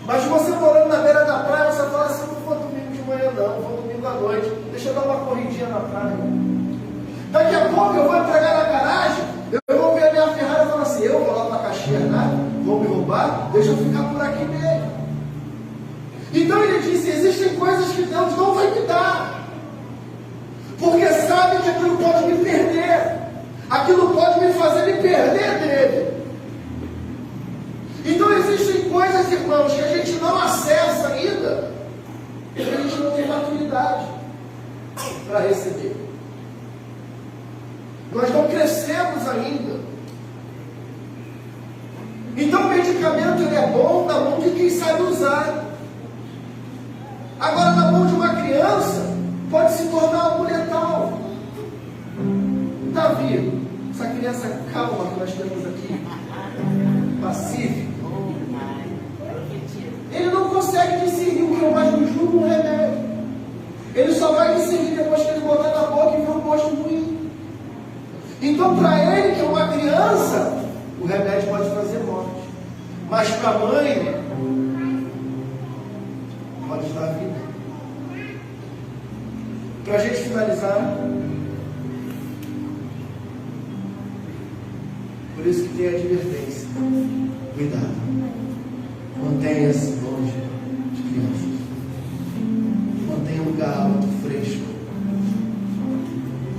Mas você morando na beira da praia, você fala assim, não vou domingo de manhã não, vou domingo à noite. Deixa eu dar uma corridinha na praia. Daqui a pouco eu vou entregar na garagem, eu vou ver a minha Ferrari e falar assim, eu vou lá para Caxias, né? Vou me roubar, deixa eu ficar por aqui mesmo. Então ele disse, existem coisas que Deus não vai me dar. Porque sabe que aquilo pode me perder. Aquilo pode me fazer me perder dele. Então existem coisas, irmãos, que a gente não acessa ainda, porque a gente não tem maturidade para receber. Nós não crescemos ainda. Então o medicamento ele é bom na mão de quem sabe usar. Agora na mão de uma criança pode se tornar algo letal. Davi, essa criança calma que nós temos aqui, pacífica, ele não consegue discernir o que eu mais me julgo um remédio. Ele só vai discernir depois que ele botar na boca e ver um gosto ruim. Então, para ele, que é uma criança, o remédio pode trazer morte. Mas para a mãe, pode dar vida. Para a gente finalizar, por isso que tem a advertência. Cuidado. Mantenha-se longe de crianças. Mantenha um lugar alto, fresco.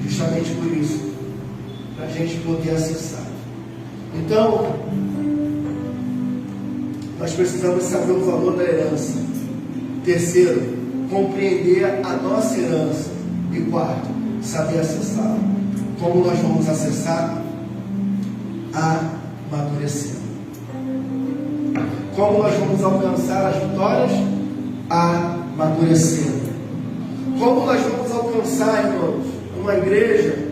Justamente por isso. Para a gente poder acessar. Então, nós precisamos saber o valor da herança. Terceiro, compreender a nossa herança. E quarto, saber acessá-la. Como nós vamos acessar? Amadurecendo. Como nós vamos alcançar as vitórias? Amadurecendo. Como nós vamos alcançar, irmãos, uma igreja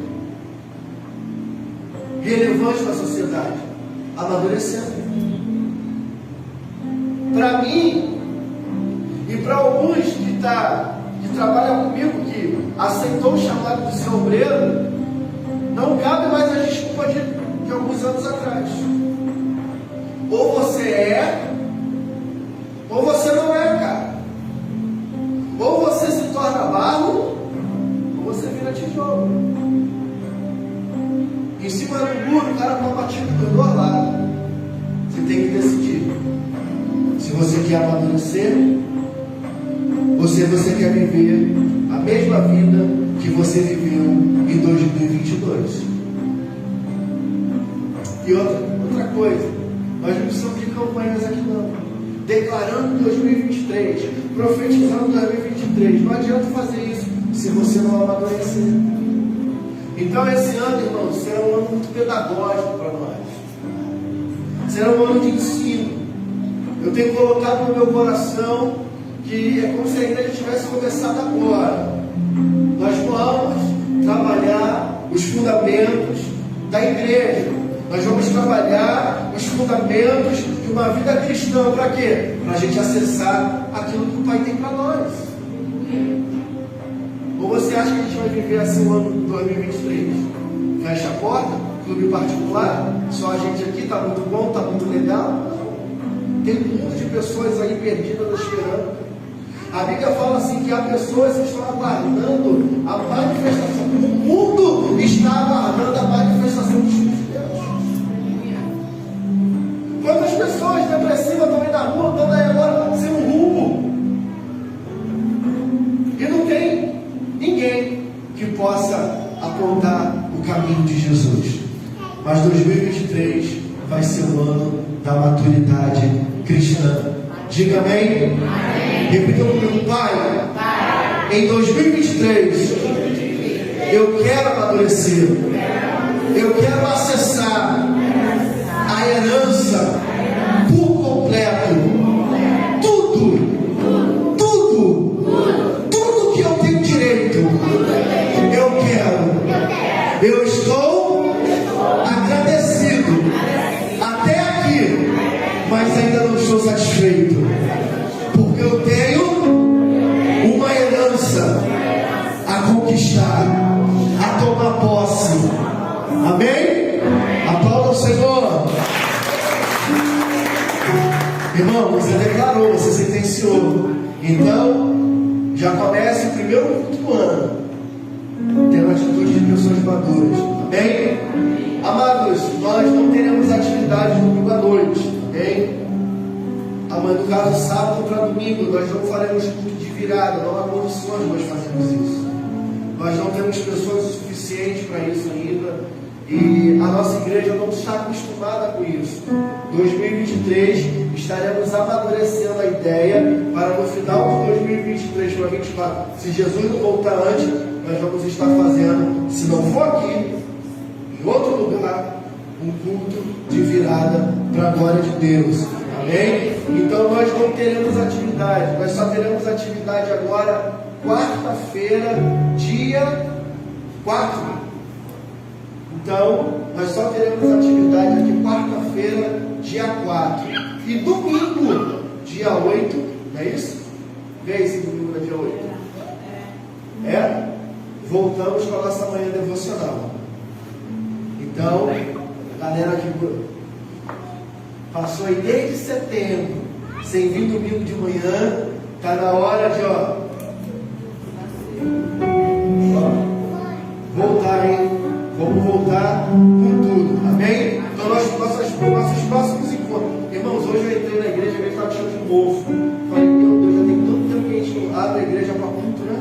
relevante na sociedade? Amadurecendo. Para mim e para alguns que trabalham comigo, que aceitou o chamado de ser obreiro, não cabe mais a desculpa de alguns anos atrás. Ou você é, ou você não é, cara. Ou você se torna barro, ou você vira tijolo. Em cima do muro, o cara está batido do dois lados. Você tem que decidir. Se você quer amadurecer, ou se você quer viver a mesma vida que você viveu em 2022. E outra coisa, nós não precisamos de campanhas aqui não. Declarando 2023, profetizando 2023. Não adianta fazer isso se você não amadurecer. Então esse ano, irmãos, será um ano muito pedagógico para nós. Será um ano de ensino. Eu tenho colocado no meu coração que é como se a igreja tivesse começado agora. Nós vamos trabalhar os fundamentos da igreja. Nós vamos trabalhar os fundamentos de uma vida cristã. Para quê? Para a gente acessar aquilo que o Pai tem para nós. Ou você acha que a gente vai viver assim o ano de 2023? Fecha a porta, clube particular, só a gente aqui, está muito bom, está muito legal. Tem um mundo de pessoas aí perdidas esperando. A Bíblia fala assim que há pessoas que estão aguardando a manifestação. O mundo está aguardando a manifestação dos filhos de Deus. Quantas pessoas depressivas estão aí na rua, estão aí agora sem um rumo. E não tem ninguém que possa apontar o caminho de Jesus. Mas 2023 vai ser o ano da maturidade cristã. Diga amém. Repita comigo: Pai, em 2023 eu quero amadurecer, eu quero acessar a herança por completo, tudo que eu tenho direito, eu quero. Eu estou agradecido até aqui, mas ainda não estou satisfeito, porque eu tenho uma herança a conquistar, a tomar posse. Amém? Aplauda o Senhor. Irmão, você declarou, você sentenciou. Então, já começa o primeiro culto do ano, tendo atitude de pessoas maduras. Amém? Amados, nós não teremos atividade domingo à noite. Amém? Amanhã, no caso, sábado para domingo, nós não faremos culto de virada. Não há condições de nós fazermos isso. Nós não temos pessoas o suficiente para isso ainda. E a nossa igreja não está acostumada com isso. 2023 estaremos amadurecendo a ideia para no final de 2023 para 2024, se Jesus não voltar antes, nós vamos estar fazendo, se não for aqui, em outro lugar, um culto de virada para a glória de Deus. Amém? Então nós não teremos atividade, nós só teremos atividade agora quarta-feira, dia 4. Então, nós só teremos atividade aqui quarta-feira, dia 4. E domingo, dia 8. Não é isso? Vê esse domingo no dia 8. É? Voltamos para a nossa manhã devocional. Então, galera que passou aí desde setembro, sem vir domingo de manhã, está na hora de voltar, hein? Vamos voltar com tudo, amém? Então, nossos próximos encontros. Irmãos, hoje eu entrei na igreja, a igreja estava cheia de mofo. Falei, meu Deus, já tem tanto tempo que a gente não abre a igreja para culto, né?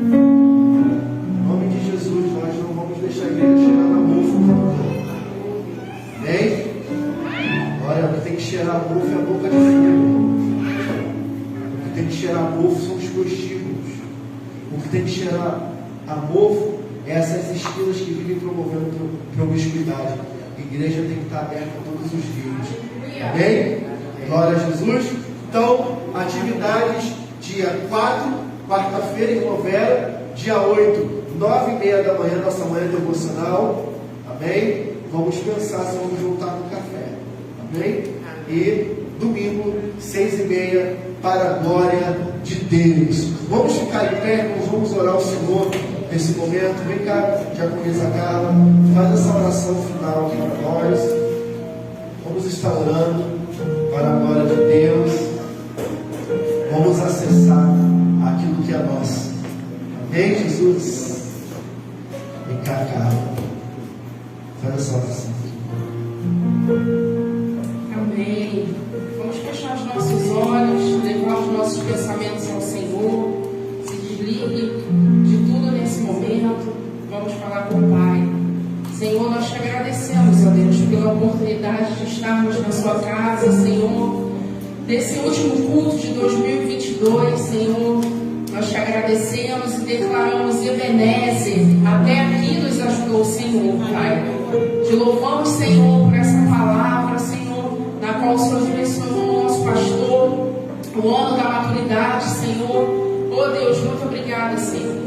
Em nome de Jesus, nós não vamos deixar a igreja cheirar na mofo. Amém? Olha, o que tem que cheirar a mofo é a boca de fogo. O que tem que cheirar a mofo são os prostíbulos. O que tem que cheirar a mofo essas esquinas que vivem promovendo promiscuidade. A igreja tem que estar aberta todos os dias. Amém? Glória a Jesus. Então, atividades dia 4, quarta-feira em Rovera, dia 8, 9h30 da manhã, nossa manhã devocional. Amém? Vamos pensar se vamos voltar no café. Amém? E domingo, 6h30, para a glória de Deus. Vamos ficar em pé, vamos orar ao Senhor nesse momento. Vem cá, diaconisa Carla, faz essa oração final aqui para nós. Vamos estar orando para a glória de Deus. Vamos acessar aquilo que é nosso. Amém, Jesus? Vem cá, Carla, faz essa oração. Amém. Vamos fechar os nossos olhos, levar os nossos pensamentos ao Senhor. Se desligue de tudo nesse momento. Vamos falar com o Pai. Senhor, nós te agradecemos, ó Deus, pela oportunidade de estarmos na sua casa, Senhor. Desse último culto de 2022, Senhor, nós te agradecemos e declaramos Ebenezer. Até aqui nos ajudou o Senhor, Pai. Te louvamos, Senhor, por essa palavra, Senhor, na qual o Senhor direcionou o nosso pastor, o ano da maturidade, Senhor. Oh Deus, muito obrigada, Senhor.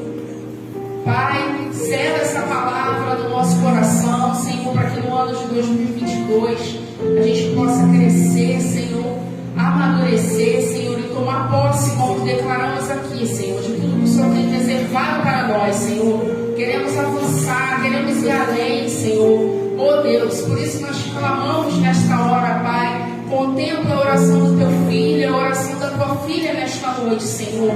Pai, ceda essa palavra no nosso coração, Senhor, para que no ano de 2022 a gente possa crescer, Senhor, amadurecer, Senhor, e tomar posse, como declaramos aqui, Senhor, de tudo que o Senhor tem reservado para nós, Senhor. Queremos avançar, queremos ir além, Senhor. Oh Deus, por isso nós clamamos nesta hora, Pai. Contempla a oração do teu filho, a oração da tua filha nesta noite, Senhor.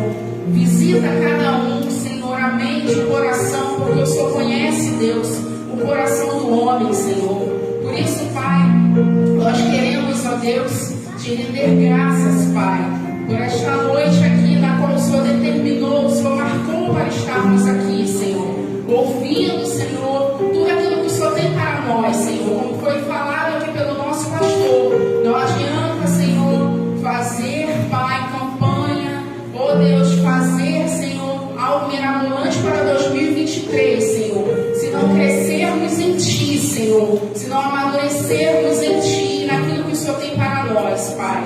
Visita cada um, Senhor, a mente e o coração, porque o Senhor conhece, Deus, o coração do homem, Senhor. Por isso, Pai, nós queremos, ó Deus, te render graças, Pai, por esta noite aqui na qual o Senhor determinou, o Senhor marcou para estarmos aqui, Senhor, ouvindo, Senhor, tudo aquilo que o Senhor tem para nós, Senhor, como foi falado aqui pelo nosso pastor. Não adianta, Senhor, fazer, Pai, campanha, ó Deus, fazer, Senhor, algo mirabolante para 2023, Senhor, se não crescermos em Ti, Senhor, se não amadurecermos em Ti, naquilo que o Senhor tem para nós, Pai.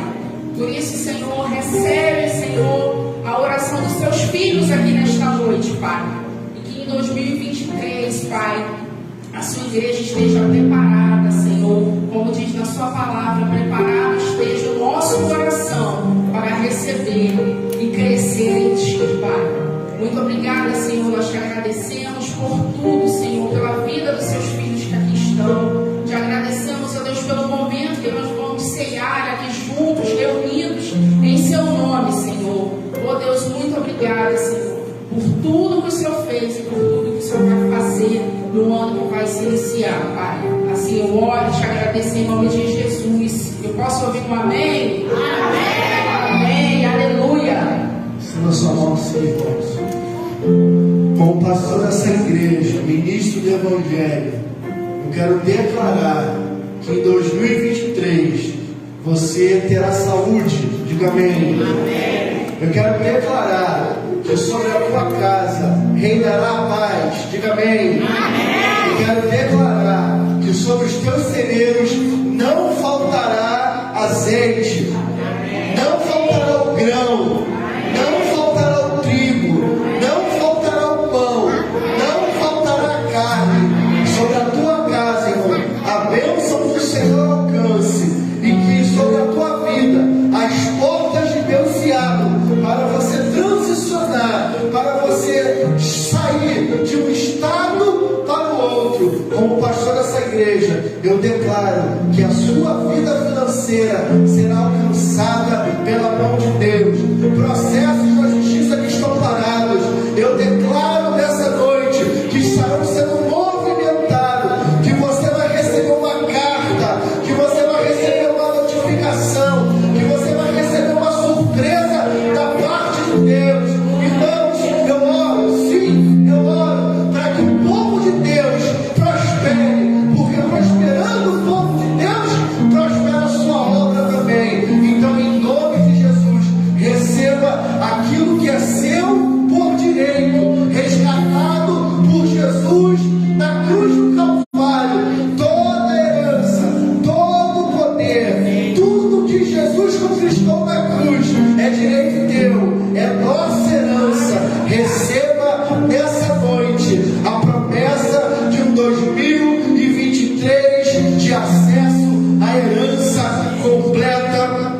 Por isso, Senhor, recebe, Senhor, a oração dos Teus filhos aqui nesta noite, Pai. E que em 2023, Pai, a Sua igreja esteja preparada, Senhor, como diz na Sua palavra, preparado esteja o nosso coração para receber e crescer em Ti, Pai. Muito obrigada, Senhor, nós te agradecemos por tudo, Senhor, pela vida dos Seus filhos que aqui estão. Te agradecemos, ó Deus, pelo momento que nós vamos ceiar aqui juntos, reunidos em Seu nome, Senhor. Ó Deus, muito obrigada, Senhor, por tudo que o Senhor fez e por tudo que o Senhor vai fazer no ano que vai se iniciar, Pai. Assim eu oro e te agradeço em nome de Jesus. Eu posso ouvir um amém? Amém! Amém! Aleluia! Estenda sua mão assim, irmãos. Como pastor dessa igreja, ministro do Evangelho, eu quero declarar que em 2023 você terá saúde. Diga amém. Amém. Eu quero declarar que sobre a tua casa reinará a paz. Diga amém. Amém. Eu quero declarar que sobre os teus celeiros não faltará azeite, não faltará o grão, não faltará o trigo, não faltará o pão, não faltará a carne. Sobre a tua casa, irmão, a bênção do Senhor alcance, e que sobre a tua vida as portas de Deus se abram para você transicionar, para você sair de um estado para o outro. Como pastor dessa igreja, eu declaro que a sua vida financeira será alcançada pela mão de Deus. Processos da justiça que estão parados, eu declaro nessa noite que estarão sendo movimentados, que você vai receber uma carta, que você vai receber uma notificação, que você vai receber uma surpresa da parte de Deus. Irmãos, eu oro, sim, eu oro para que o povo de Deus prospere, porque prosperando o povo de Deus, prospera a sua obra também. Então, em nome de Jesus, receba aquilo que é seu por direito, resgatado por Jesus na cruz do Calvário. Toda herança, todo o poder, tudo que Jesus conquistou na cruz é direito teu, é nossa herança. Receba nessa noite a promessa de um 2023 de acesso à herança completa,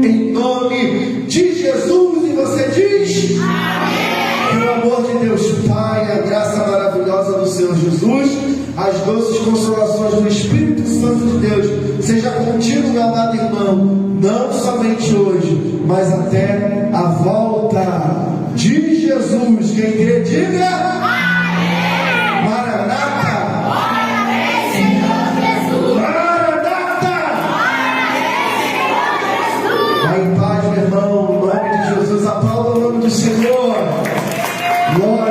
em nome de Jesus. E você diz: amém. Que o amor de Deus Pai, a graça maravilhosa do Senhor Jesus, as doces consolações do Espírito Santo de Deus seja contigo, meu amado irmão, não somente hoje, mas até a volta de Jesus. Quem crê, diga amém. Maranata. Vai em paz, meu irmão, em nome de Jesus. Aplauda o nome do Senhor. Glória.